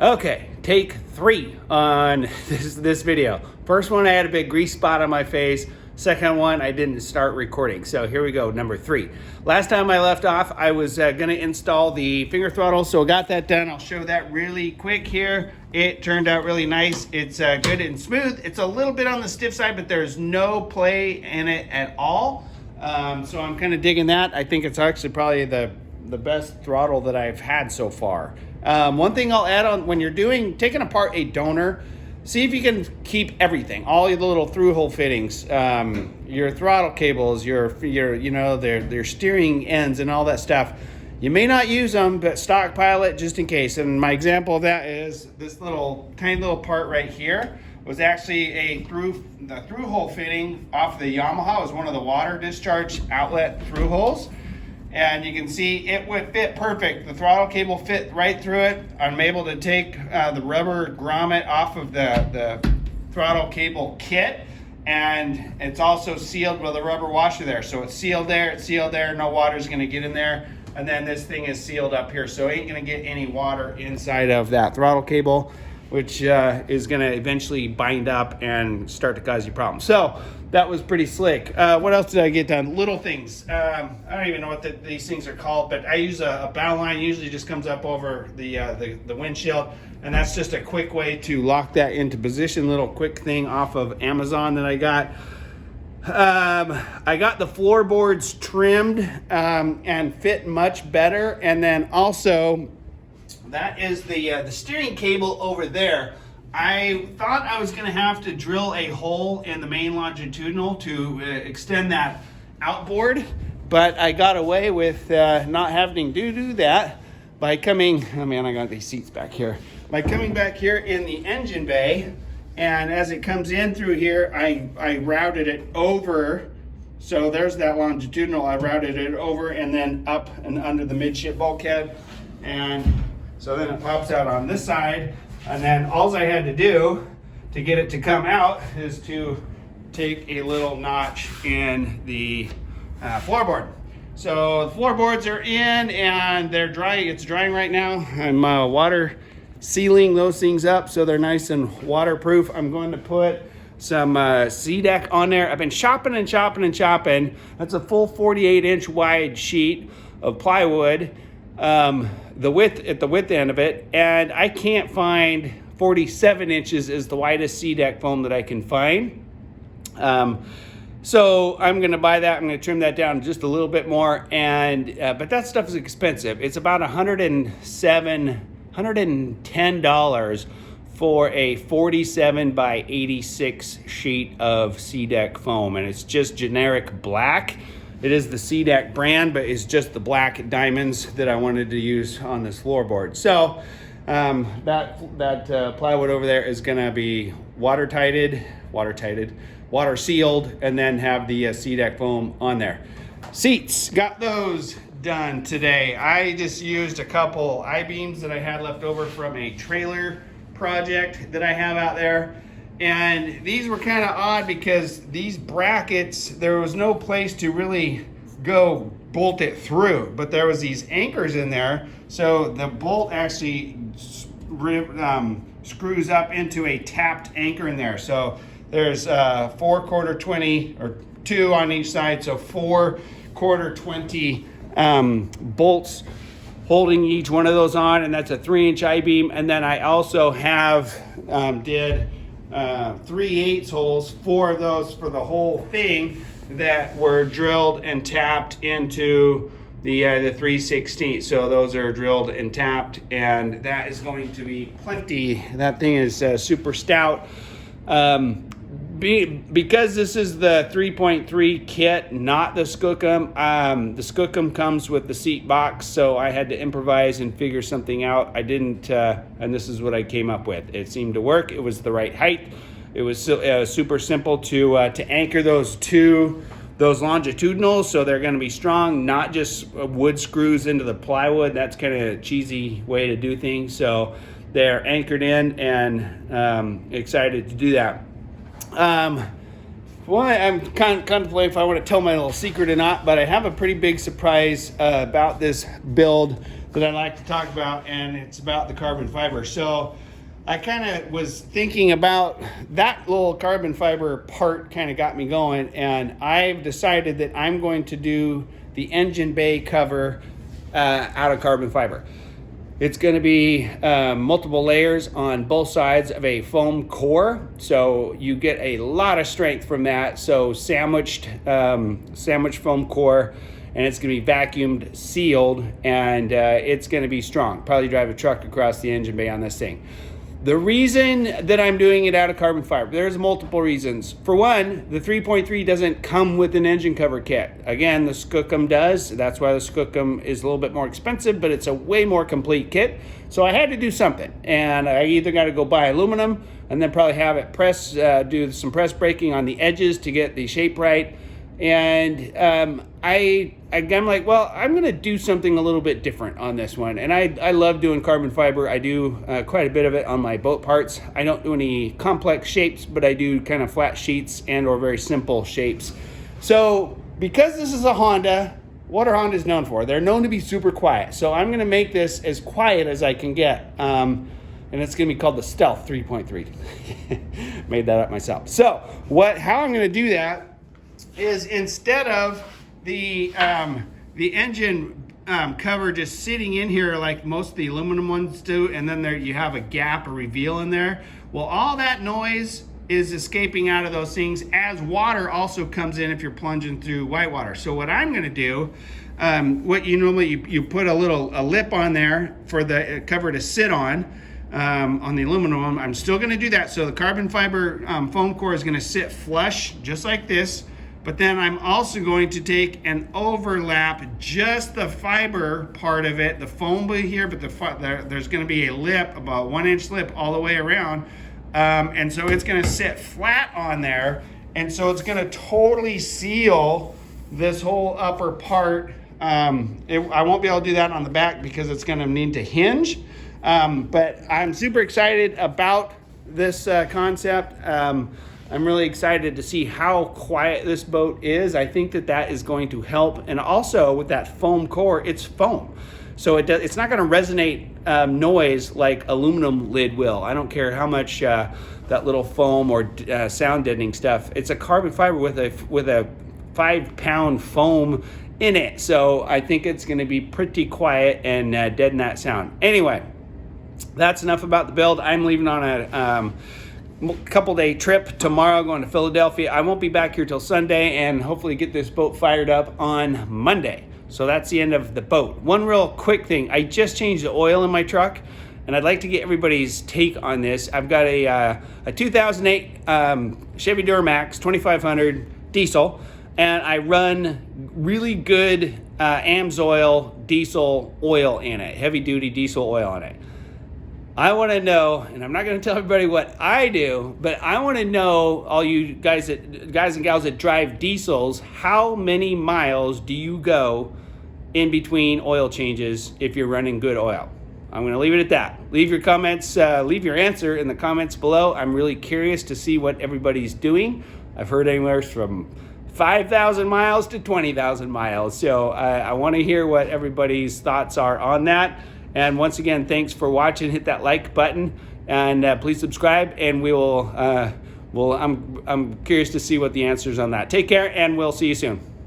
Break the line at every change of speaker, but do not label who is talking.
Okay, take 3 on this video. First one, I had a big grease spot on my face. Second one, I didn't start recording. So here we go, number 3. Last time I left off, I was gonna install the finger throttle, so I got that done. I'll show that really quick here. It turned out really nice. It's good and smooth. It's a little bit on the stiff side, but there's no play in it at all. So I'm kind of digging that. I think it's actually probably the best throttle that I've had so far. One thing I'll add on, when you're taking apart a donor, see if you can keep everything, all the little through hole fittings, your throttle cables, your their steering ends and all that stuff. You may not use them, but stockpile it just in case. And my example of that is this tiny little part right here was actually the through hole fitting off the Yamaha. It was one of the water discharge outlet through holes. And you can see it would fit perfect. The throttle cable fit right through it. I'm able to take the rubber grommet off of the throttle cable kit, and it's also sealed with a rubber washer there. So it's sealed there, no water's gonna get in there. And then this thing is sealed up here, so it ain't gonna get any water inside of that throttle cable, which is gonna eventually bind up and start to cause you problems. So that was pretty slick. What else did I get done? Little things. I don't even know what these things are called, but I use a bow line. Usually just comes up over the windshield, and that's just a quick way to lock that into position. Little quick thing off of Amazon that I got. I got the floorboards trimmed and fit much better, and then also that is the steering cable over there. I thought I was going to have to drill a hole in the main longitudinal to extend that outboard, but I got away with not having to do that by coming, oh man, I got these seats back here, by coming back here in the engine bay, and as it comes in through here, I routed it over. So there's that longitudinal, I routed it over and then up and under the midship bulkhead, and so then it pops out on this side. And then all I had to do to get it to come out is to take a little notch in the floorboard. So the floorboards are in and they're drying. It's drying right now. I'm water sealing those things up so they're nice and waterproof. I'm going to put some C-deck on there. I've been chopping and chopping and chopping. That's a full 48-inch wide sheet of plywood. The width end of it, and I can't find 47 inches is the widest C-deck foam that I can find. So I'm gonna buy that. I'm gonna trim that down just a little bit more, and but that stuff is expensive. It's about $110 for a 47 by 86 sheet of C-deck foam, and it's just generic black. It is the C-deck brand, but it's just the black diamonds that I wanted to use on this floorboard. So that plywood over there is gonna be water sealed, and then have the C-deck foam on there. Seats, got those done today. I just used a couple I-beams that I had left over from a trailer project that I have out there. And these were kind of odd because these brackets, there was no place to really go bolt it through, but there was these anchors in there. So the bolt actually screws up into a tapped anchor in there. So there's 4 quarter 20 or 2 on each side. So 4 quarter 20 bolts holding each one of those on. And that's a 3-inch I-beam. And then I also have did 3/8 holes, 4 of those for the whole thing that were drilled and tapped into the 3/16. So those are drilled and tapped, and that is going to be plenty. That thing is super stout. Because this is the 3.3 kit, not the Skookum. The Skookum comes with the seat box, so I had to improvise and figure something out. I didn't, and this is what I came up with. It seemed to work. It was the right height. It was super simple to anchor those longitudinals, so they're going to be strong, not just wood screws into the plywood. That's kind of a cheesy way to do things. So they're anchored in, and excited to do that. Well, I'm contemplating if I want to tell my little secret or not, but I have a pretty big surprise about this build that I like to talk about, and it's about the carbon fiber. So I kind of was thinking about that little carbon fiber part, kind of got me going, and I've decided that I'm going to do the engine bay cover out of carbon fiber. It's going to be multiple layers on both sides of a foam core, so you get a lot of strength from that. So sandwiched foam core, and it's going to be vacuumed sealed, and it's going to be strong. Probably drive a truck across the engine bay on this thing. The reason that I'm doing it out of carbon fiber, there's multiple reasons. For one, the 3.3 doesn't come with an engine cover kit. Again, the Skookum does. That's why the Skookum is a little bit more expensive, but it's a way more complete kit. So I had to do something, and I either got to go buy aluminum and then probably have it do some press braking on the edges to get the shape right. And I'm like, well, I'm going to do something a little bit different on this one. And I love doing carbon fiber. I do quite a bit of it on my boat parts. I don't do any complex shapes, but I do kind of flat sheets and or very simple shapes. So because this is a Honda, what are Hondas known for? They're known to be super quiet. So I'm going to make this as quiet as I can get. And it's going to be called the Stealth 3.3. Made that up myself. So how I'm going to do that is, instead of the engine cover just sitting in here like most of the aluminum ones do, and then there you have a gap, a reveal in there. Well, all that noise is escaping out of those things as water also comes in if you're plunging through whitewater. So what I'm going to do, what you normally you put a lip on there for the cover to sit on the aluminum one. I'm still going to do that. So the carbon fiber foam core is going to sit flush just like this. But then I'm also going to take and overlap just the fiber part of it, the foam will be here, but there's going to be a lip, about 1 inch lip all the way around. And so it's going to sit flat on there. And so it's going to totally seal this whole upper part. I won't be able to do that on the back because it's going to need to hinge. But I'm super excited about this concept. I'm really excited to see how quiet this boat is. I think that is going to help. And also with that foam core, it's foam. So it's not going to resonate noise like aluminum lid will. I don't care how much that little foam or sound deadening stuff. It's a carbon fiber with a 5-pound foam in it. So I think it's going to be pretty quiet and deaden that sound. Anyway, that's enough about the build. I'm leaving on a couple day trip tomorrow, going to Philadelphia. I won't be back here till Sunday, and hopefully get this boat fired up on Monday. So that's the end of the boat. One real quick thing, I just changed the oil in my truck, and I'd like to get everybody's take on this. I've got a 2008 Chevy Duramax 2500 diesel, and I run really good AMSOIL diesel oil in it, heavy duty diesel oil in it. I want to know, and I'm not going to tell everybody what I do, but I want to know, all you guys and gals that drive diesels, how many miles do you go in between oil changes if you're running good oil? I'm going to leave it at that. Leave your comments, leave your answer in the comments below. I'm really curious to see what everybody's doing. I've heard anywhere from 5,000 miles to 20,000 miles. So I want to hear what everybody's thoughts are on that. And once again, thanks for watching. Hit that like button, and please subscribe. And we will. I'm curious to see what the answers on that. Take care, and we'll see you soon.